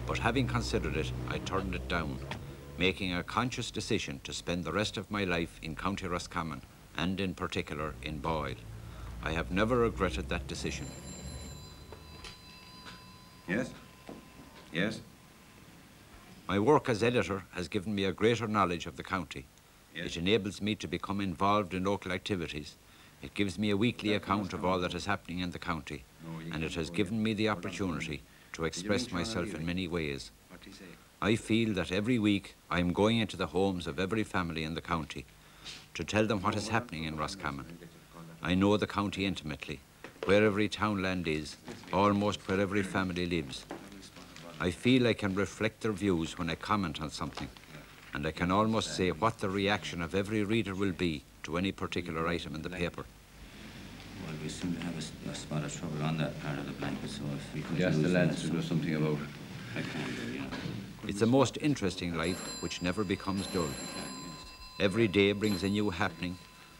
But having considered it, I turned it down, making a conscious decision to spend the rest of my life in County Roscommon, and in particular in Boyle. I have never regretted that decision. Yes? Yes? My work as editor has given me a greater knowledge of the county. Yes. It enables me to become involved in local activities. It gives me a weekly account of all that is happening in the county, and it has given me the opportunity to express myself in many ways. I feel that every week I am going into the homes of every family in the county to tell them what is happening in Roscommon. I know the county intimately, where every townland is, almost where every family lives. I feel I can reflect their views when I comment on something, and I can almost say what the reaction of every reader will be to any particular item in the paper. Well, we seem to have a spot of trouble on that part of the blanket, so if we could Yes, use the lads that, to do something about it. I can do, yeah. It's a most interesting life which never becomes dull. Every day brings a new happening,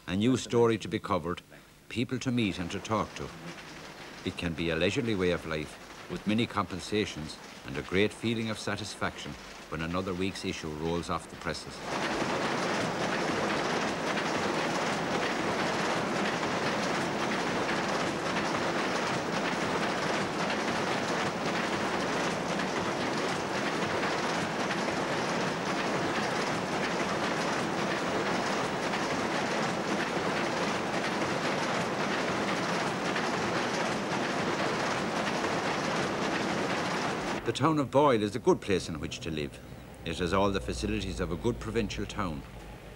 a new story to be covered, people to meet and to talk to. It can be a leisurely way of life with many compensations and a great feeling of satisfaction when another week's issue rolls off the presses. The town of Boyle is a good place in which to live. It has all the facilities of a good provincial town.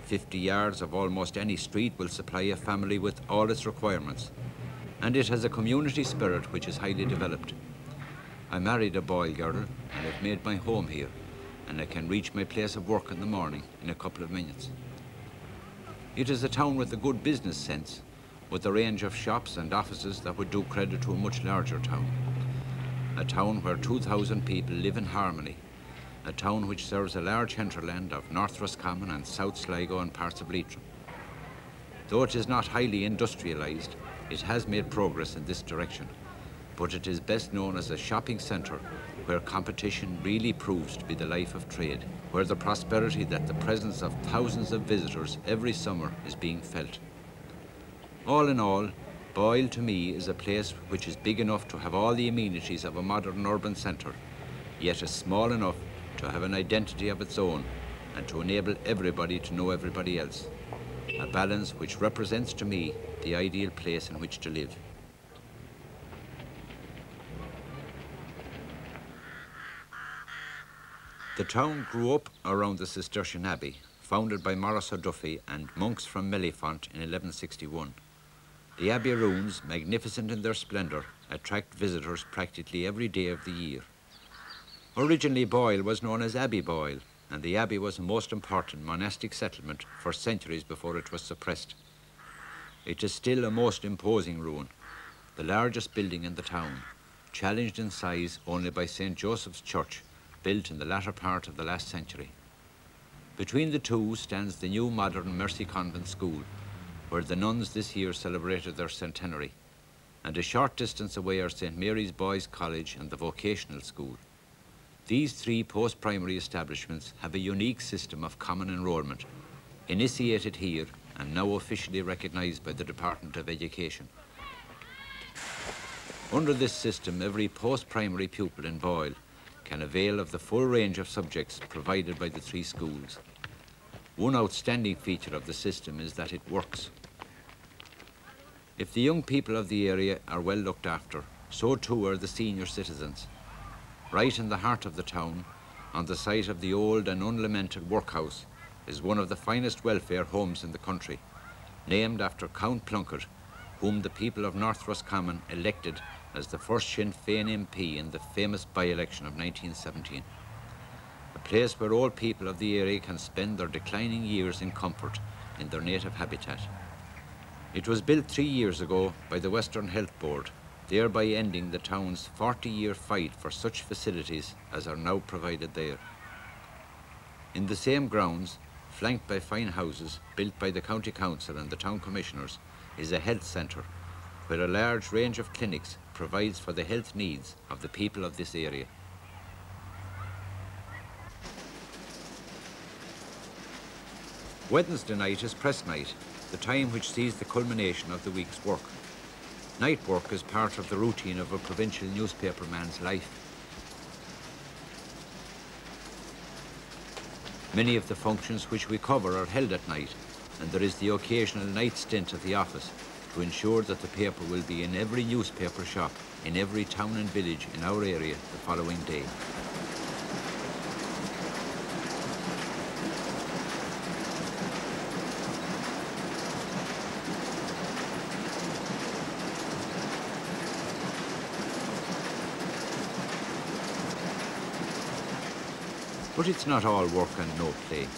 50 yards of almost any street will supply a family with all its requirements. And it has a community spirit which is highly developed. I married a Boyle girl and I've made my home here, and I can reach my place of work in the morning in a couple of minutes. It is a town with a good business sense, with a range of shops and offices that would do credit to a much larger town. A town where 2,000 people live in harmony. A town which serves a large hinterland of North Roscommon and South Sligo and parts of Leitrim. Though it is not highly industrialised, it has made progress in this direction, but it is best known as a shopping centre where competition really proves to be the life of trade, where the prosperity that the presence of thousands of visitors every summer is being felt. All in all, Boyle to me is a place which is big enough to have all the amenities of a modern urban centre, yet is small enough to have an identity of its own and to enable everybody to know everybody else. A balance which represents to me the ideal place in which to live. The town grew up around the Cistercian Abbey, founded by Maurice O'Duffy and monks from Mellifont in 1161. The abbey ruins, magnificent in their splendour, attract visitors practically every day of the year. Originally Boyle was known as Abbey Boyle, and the abbey was a most important monastic settlement for centuries before it was suppressed. It is still a most imposing ruin, the largest building in the town, challenged in size only by St. Joseph's Church, built in the latter part of the last century. Between the two stands the new modern Mercy Convent School, where the nuns this year celebrated their centenary, and a short distance away are St. Mary's Boys' College and the Vocational School. These three post-primary establishments have a unique system of common enrolment, initiated here and now officially recognised by the Department of Education. Under this system, every post-primary pupil in Boyle can avail of the full range of subjects provided by the three schools. One outstanding feature of the system is that it works. If the young people of the area are well looked after, so too are the senior citizens. Right in the heart of the town, on the site of the old and unlamented workhouse, is one of the finest welfare homes in the country, named after Count Plunkett, whom the people of North Roscommon elected as the first Sinn Féin MP in the famous by-election of 1917. A place where all people of the area can spend their declining years in comfort in their native habitat. It was built 3 years ago by the Western Health Board, thereby ending the town's 40-year fight for such facilities as are now provided there. In the same grounds, flanked by fine houses built by the County Council and the Town Commissioners, is a health centre, where a large range of clinics provides for the health needs of the people of this area. Wednesday night is press night, the time which sees the culmination of the week's work. Night work is part of the routine of a provincial newspaperman's life. Many of the functions which we cover are held at night, and there is the occasional night stint at the office to ensure that the paper will be in every newspaper shop in every town and village in our area the following day. But it's not all work and no play.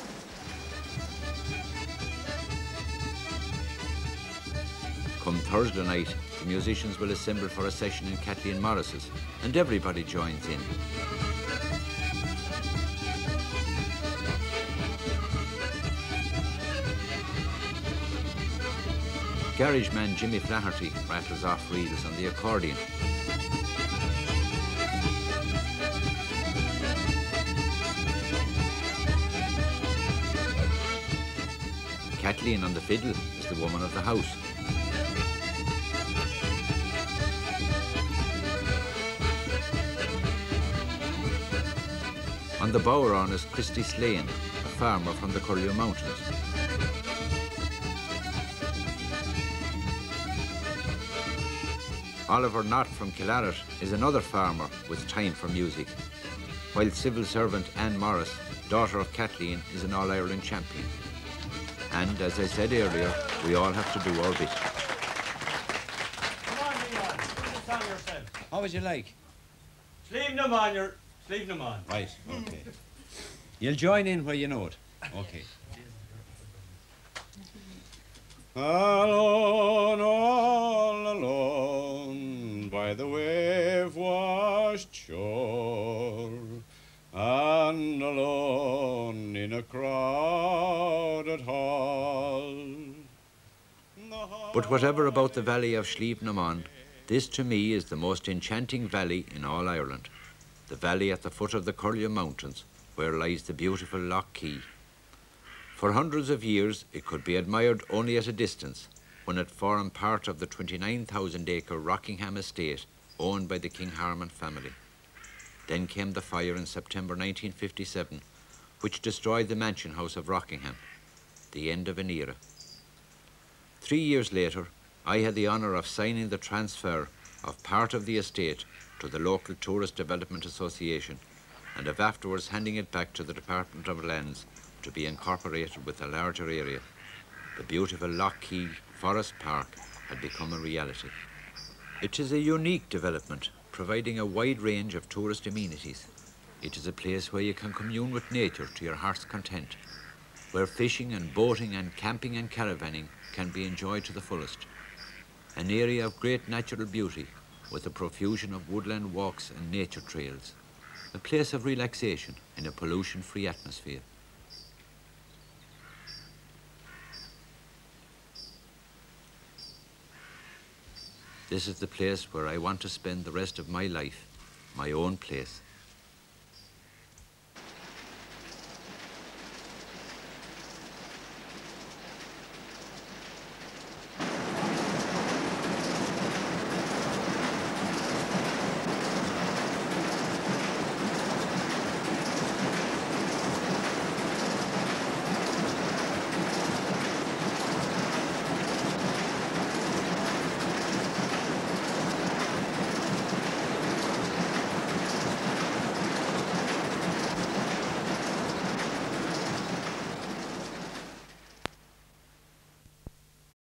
Come Thursday night, the musicians will assemble for a session in Kathleen Morris's, and everybody joins in. Garage man Jimmy Flaherty rattles off reels on the accordion. Kathleen on the fiddle is the woman of the house. On the bowron is Christy Slane, a farmer from the Curlew Mountains. Oliver Knott from Killarret is another farmer with time for music, while civil servant Anne Morris, daughter of Kathleen, is an All-Ireland champion. And, as I said earlier, we all have to do our bit. Come on, Leon. Do the song yourself. How would you like? Sleeve them on, you're... Sleeve them on. Right, okay. You'll join in where you know it. Okay. Alone, all alone, by the wave-washed shore, and alone in a crowded hall. But whatever about the valley of Slieve na Mon, this to me is the most enchanting valley in all Ireland. The valley at the foot of the Curlew Mountains, where lies the beautiful Lough. For hundreds of years, it could be admired only at a distance, when it formed part of the 29,000-acre Rockingham estate owned by the King Harman family. Then came the fire in September 1957, which destroyed the mansion house of Rockingham, the end of an era. 3 years later, I had the honour of signing the transfer of part of the estate to the local Tourist Development Association, and of afterwards handing it back to the Department of Lands to be incorporated with a larger area. The beautiful Lough Forest Park had become a reality. It is a unique development, providing a wide range of tourist amenities. It is a place where you can commune with nature to your heart's content, where fishing and boating and camping and caravanning can be enjoyed to the fullest. An area of great natural beauty, with a profusion of woodland walks and nature trails. A place of relaxation in a pollution-free atmosphere. This is the place where I want to spend the rest of my life, my own place.